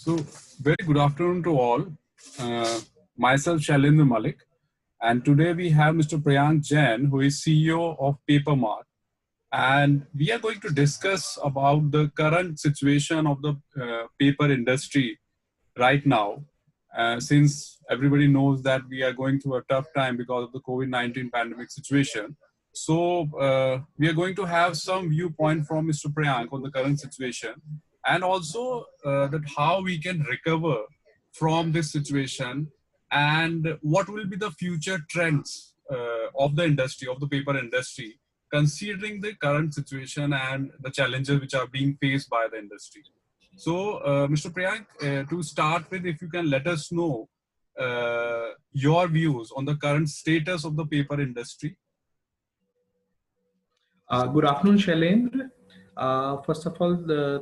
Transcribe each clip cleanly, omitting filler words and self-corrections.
So, very good afternoon to all. Myself, Shailendra Malik, and today we have Mr. Priyank Jain, who is CEO of Papermart, and we are going to discuss about the current situation of the paper industry right now, since everybody knows that we are going through a tough time because of the COVID-19 pandemic situation. So we are going to have some viewpoint from Mr. Priyank on the current situation, and also that how we can recover from this situation, and what will be the future trends of the industry, of the paper industry, considering the current situation and the challenges which are being faced by the industry. So, Mr. Priyank, to start with, if you can let us know your views on the current status of the paper industry. Good afternoon, Shailendra. First of all,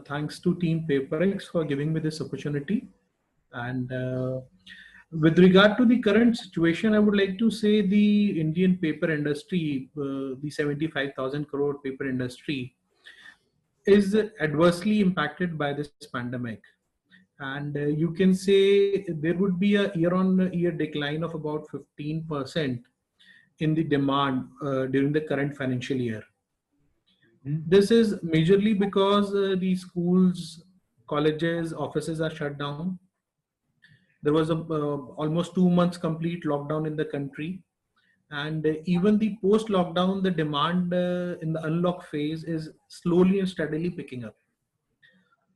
thanks to Team PaperX for giving me this opportunity. And with regard to the current situation, I would like to say the Indian paper industry, the 75,000 crore paper industry, is adversely impacted by this pandemic. And you can say there would be a year-on-year decline of about 15% in the demand during the current financial year. This is majorly because the schools, colleges, offices are shut down. There was a almost 2 months complete lockdown in the country, and even the post-lockdown, the demand in the unlock phase is slowly and steadily picking up.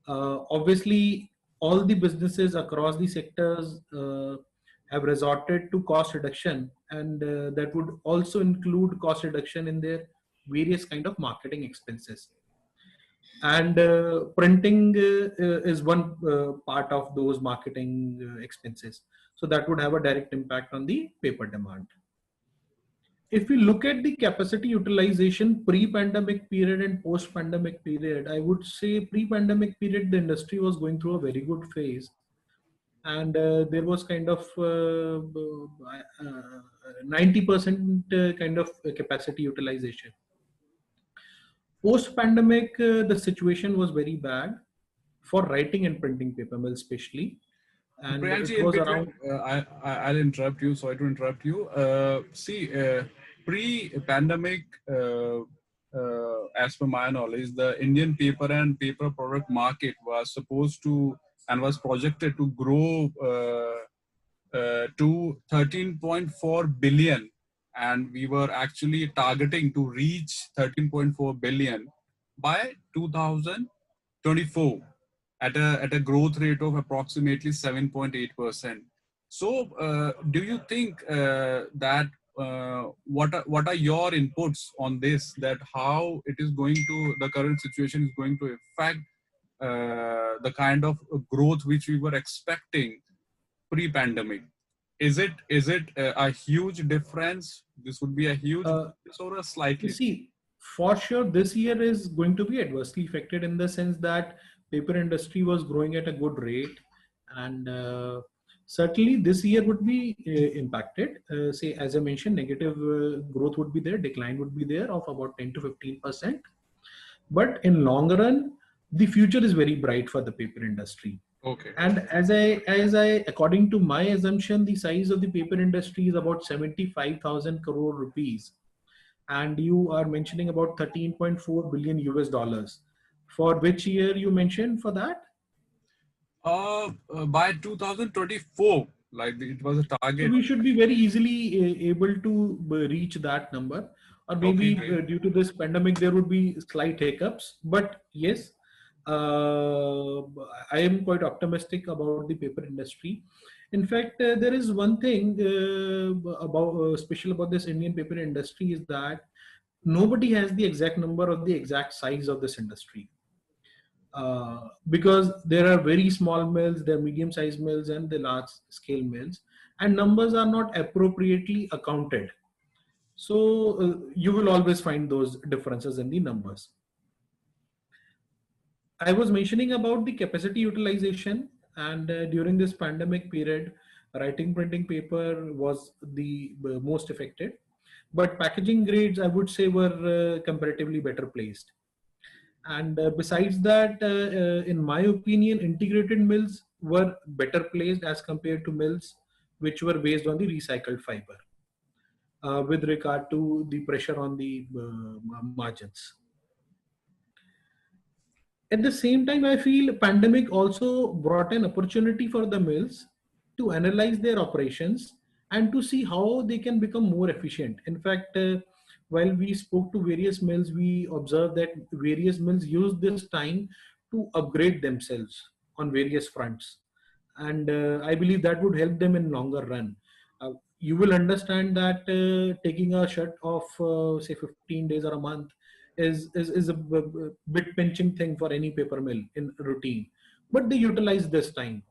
Obviously, all the businesses across the sectors have resorted to cost reduction, and that would also include cost reduction in their various kind of marketing expenses. And printing is one part of those marketing expenses. So that would have a direct impact on the paper demand. If we look at the capacity utilization pre-pandemic period and post-pandemic period, I would say pre-pandemic period, the industry was going through a very good phase. And there was kind of 90% kind of capacity utilization. Post-pandemic, the situation was very bad for writing and printing paper mills, especially. And Priyankji, it was around. I'll interrupt you. Sorry to interrupt you. Pre-pandemic, as per my knowledge, the Indian paper and paper product market was supposed to and was projected to grow to 13.4 billion, and we were actually targeting to reach 13.4 billion by 2024 at a growth rate of approximately 7.8%. So do you think that what are your inputs on this, that how it is going to, the current situation is going to affect the kind of growth which we were expecting pre-pandemic? Is it a huge difference? This would be a huge difference or a slightly? See, for sure, this year is going to be adversely affected in the sense that paper industry was growing at a good rate, and certainly this year would be impacted. Say, as I mentioned, negative growth would be there, decline would be there of about 10 to 15%. But in long run, the future is very bright for the paper industry. Okay. And as I, according to my assumption, the size of the paper industry is about 75,000 crore rupees. And you are mentioning about 13.4 billion US dollars. For which year you mentioned for that? By 2024, like it was a target. So we should be very easily able to reach that number. Or maybe due to this pandemic, there would be slight hiccups. But yes, I am quite optimistic about the paper industry. In fact, there is one thing special about this Indian paper industry is that nobody has the exact number or the exact size of this industry. Because there are very small mills, there are medium-sized mills, and the large-scale mills, and numbers are not appropriately accounted. So you will always find those differences in the numbers. I was mentioning about the capacity utilization, and during this pandemic period, writing printing paper was the most affected, but packaging grades, I would say, were comparatively better placed. And besides that, in my opinion, integrated mills were better placed as compared to mills which were based on the recycled fiber with regard to the pressure on the margins. At the same time, I feel pandemic also brought an opportunity for the mills to analyze their operations and to see how they can become more efficient. In fact, while we spoke to various mills, we observed that various mills use this time to upgrade themselves on various fronts. And I believe that would help them in longer run. You will understand that taking a shut of say 15 days or a month is a bit pinching thing for any paper mill in routine, but they utilize this time.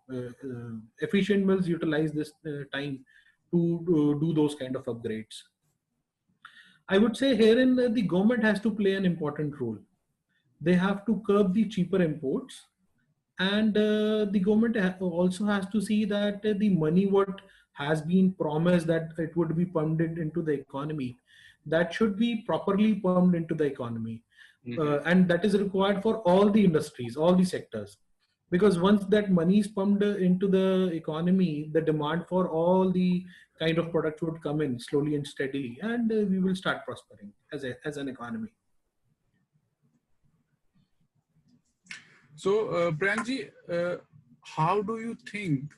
Efficient mills utilize this time to do those kind of upgrades. I would say herein the government has to play an important role. They have to curb the cheaper imports, and the government also has to see that the money what has been promised that it would be pumped into the economy, that should be properly pumped into the economy. And that is required for all the industries, all the sectors, because once that money is pumped into the economy, the demand for all the kind of products would come in slowly and steadily, and we will start prospering as an economy. So, Priyankji, how do you think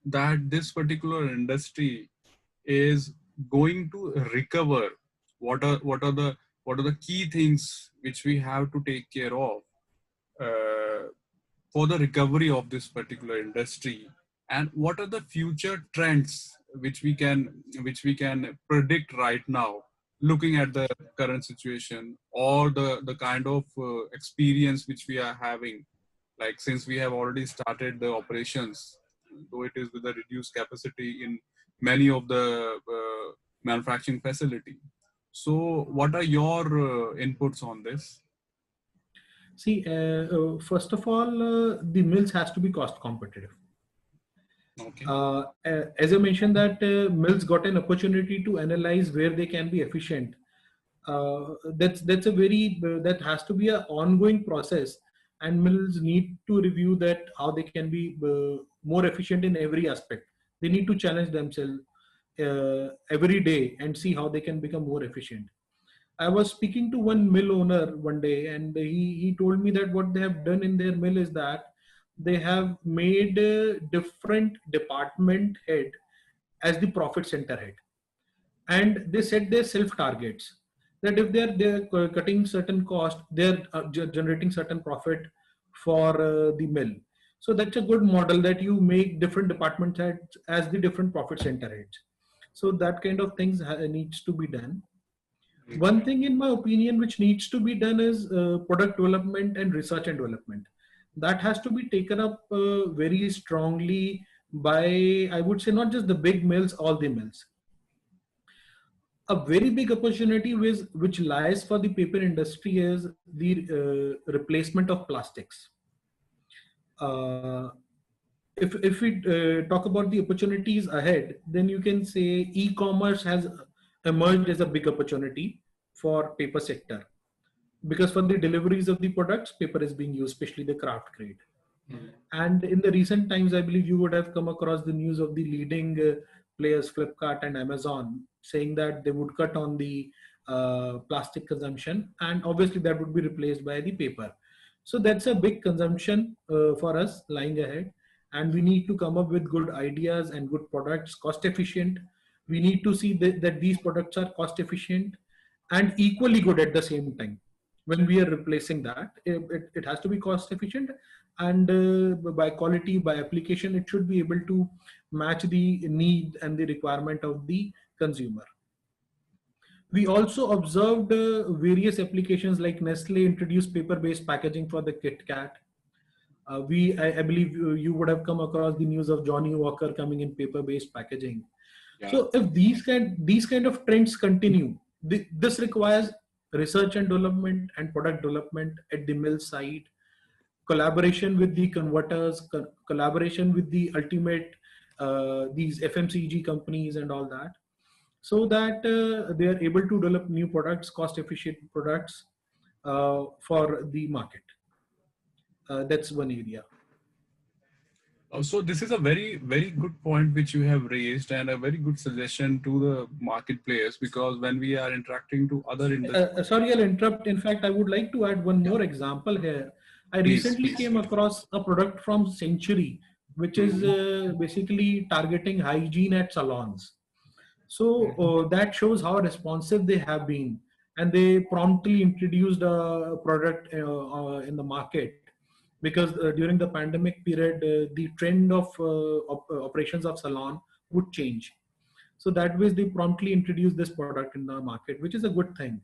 that this particular industry is going to recover? What are the key things which we have to take care of for the recovery of this particular industry, and what are the future trends which we can predict right now, looking at the current situation or the kind of experience which we are having, like since we have already started the operations, though it is with a reduced capacity in many of the manufacturing facility. So what are your inputs on this? See, first of all, the mills has to be cost competitive. Okay. As I mentioned that mills got an opportunity to analyze where they can be efficient. That's a very that has to be an ongoing process, and mills need to review that how they can be more efficient in every aspect. They need to challenge themselves every day and see how they can become more efficient. I was speaking to one mill owner one day, and he told me that what they have done in their mill is that they have made a different department head as the profit center head, and they set their self targets that if they're cutting certain cost, they're generating certain profit for the mill. So that's a good model, that you make different department heads as the different profit center heads. So that kind of things needs to be done. One thing, in my opinion, which needs to be done is product development and research and development. That has to be taken up very strongly by, I would say, not just the big mills, all the mills. A very big opportunity which lies for the paper industry is the replacement of plastics. If we talk about the opportunities ahead, then you can say e-commerce has emerged as a big opportunity for paper sector, because for the deliveries of the products, paper is being used, especially the craft grade. And in the recent times, I believe you would have come across the news of the leading players, Flipkart and Amazon, saying that they would cut on the plastic consumption, and obviously that would be replaced by the paper. So that's a big consumption for us lying ahead, and we need to come up with good ideas and good products, cost efficient. We need to see that these products are cost efficient and equally good at the same time. When we are replacing that, it has to be cost efficient, and by quality, by application, it should be able to match the need and the requirement of the consumer. We also observed various applications, like Nestle introduced paper-based packaging for the Kit Kat. I believe you would have come across the news of Johnny Walker coming in paper-based packaging. Yeah. So if these kind of trends continue, this requires research and development and product development at the mill side, collaboration with the converters, collaboration with the ultimate these FMCG companies and all that, so that they are able to develop new products, cost efficient products for the market. That's one area. So this is a very, very good point which you have raised, and a very good suggestion to the market players, because when we are interacting to other industries, Sorry, I'll interrupt. In fact, I would like to add one more example here. I please, recently please. came across a product from Century, which is Mhm. basically targeting hygiene at salons. So that shows how responsive they have been, and they promptly introduced a product in the market because during the pandemic period, the trend of operations of salon would change. So that way, they promptly introduced this product in the market, which is a good thing.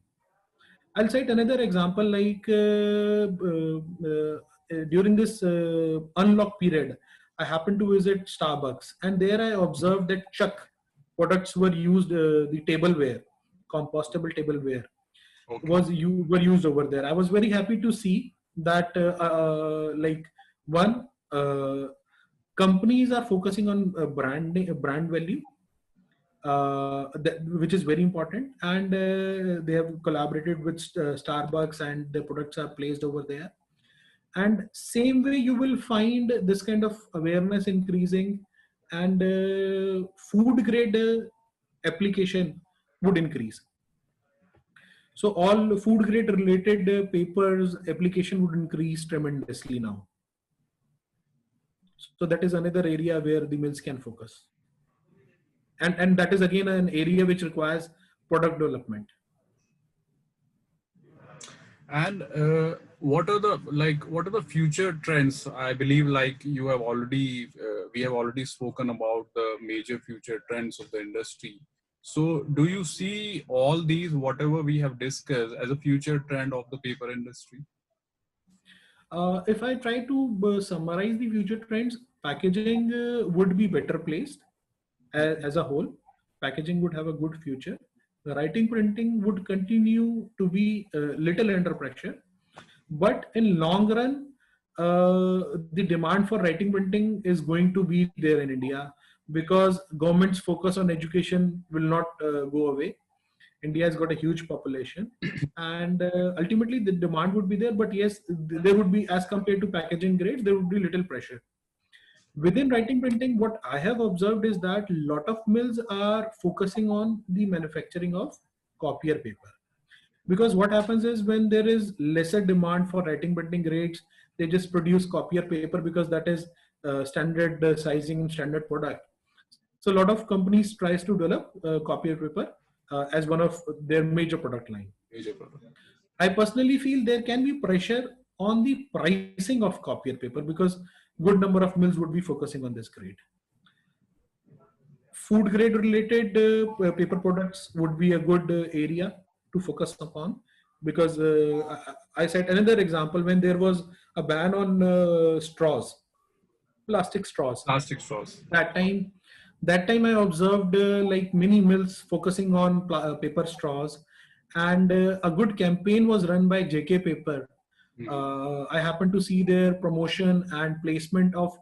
I'll cite another example like during this unlock period, I happened to visit Starbucks, and there I observed that Chuck products were used, the tableware, compostable tableware Okay. were used over there. I was very happy to see that like one companies are focusing on brand value, which is very important, and they have collaborated with Starbucks, and the products are placed over there. And same way you will find this kind of awareness increasing, and food grade application would increase. So all food grade related papers application would increase tremendously now. So that is another area where the mills can focus, and that is again an area which requires product development. And what are the future trends? I believe like you have already we have already spoken about the major future trends of the industry. So do you see all these whatever we have discussed as a future trend of the paper industry? If I try to summarize the future trends, packaging would be better placed as a whole. Packaging would have a good future. The writing printing would continue to be little under pressure, but in long run, the demand for writing printing is going to be there in India because government's focus on education will not go away. India has got a huge population, and ultimately the demand would be there. But yes, there would be, as compared to packaging grades, there would be little pressure. Within writing printing, what I have observed is that a lot of mills are focusing on the manufacturing of copier paper. Because what happens is when there is lesser demand for writing printing grades, they just produce copier paper because that is standard sizing and standard product. So a lot of companies tries to develop copier paper as one of their major product line. Major product. I personally feel there can be pressure on the pricing of copier paper because good number of mills would be focusing on this grade. Food grade related paper products would be a good area to focus upon because I cite another example when there was a ban on straws, plastic straws. Plastic straws. That time, that time I observed like many mills focusing on paper straws, and a good campaign was run by JK Paper. Mhm. I happened to see their promotion and placement of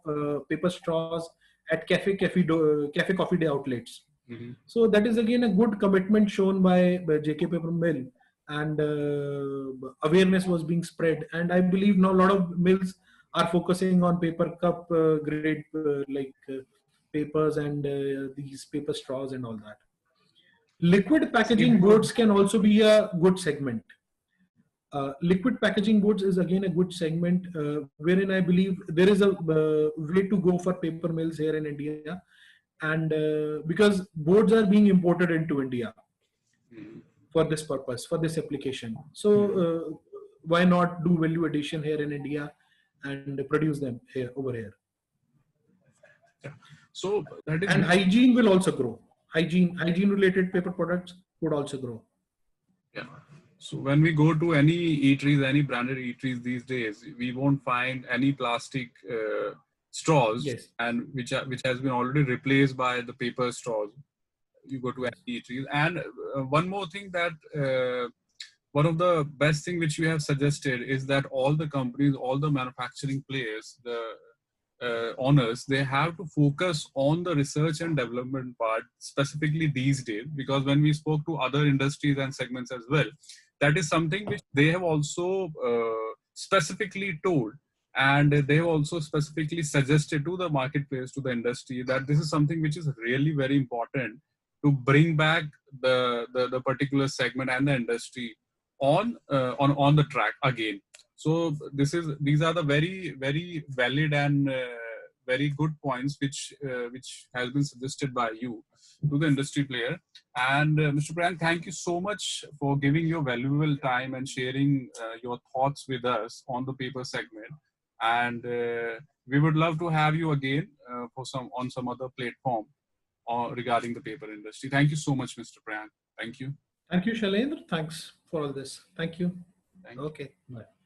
paper straws at cafe coffee day outlets. Mhm. So that is again a good commitment shown by JK Paper Mill, and awareness was being spread. And I believe now a lot of mills are focusing on paper cup grade papers and these paper straws and all that. Liquid Seem packaging good. boards can also be a good segment. Liquid packaging boards is again a good segment wherein I believe there is a way to go for paper mills here in India, and because boards are being imported into India Mhm. for this purpose, for this application. So Mhm. why not do value addition here in India and produce them here over here? Yeah. So that is And hygiene will also grow. Hygiene related paper products would also grow. Yeah. So when we go to any eateries, any branded eateries these days, we won't find any plastic straws, Yes. and which has been already replaced by the paper straws. You go to Yes. any eateries, and one more thing that one of the best thing which you have suggested is that all the companies, all the manufacturing players, the owners, they have to focus on the research and development part specifically these days, because when we spoke to other industries and segments as well, that is something which they have also specifically told. And they also specifically suggested to the marketplace, to the industry, that this is something which is really very important to bring back the particular segment and the industry on the track again. So these are the very valid and very good points which has been suggested by you to the industry player. And Mr. Priyank, thank you so much for giving your valuable time and sharing your thoughts with us on the paper segment. And we would love to have you again on some other platform regarding the paper industry. Thank you so much, Mr. Priyank. Thank you. Thank you, Shailendra. Thanks for all this. Thank you. Thank you. Okay. Bye.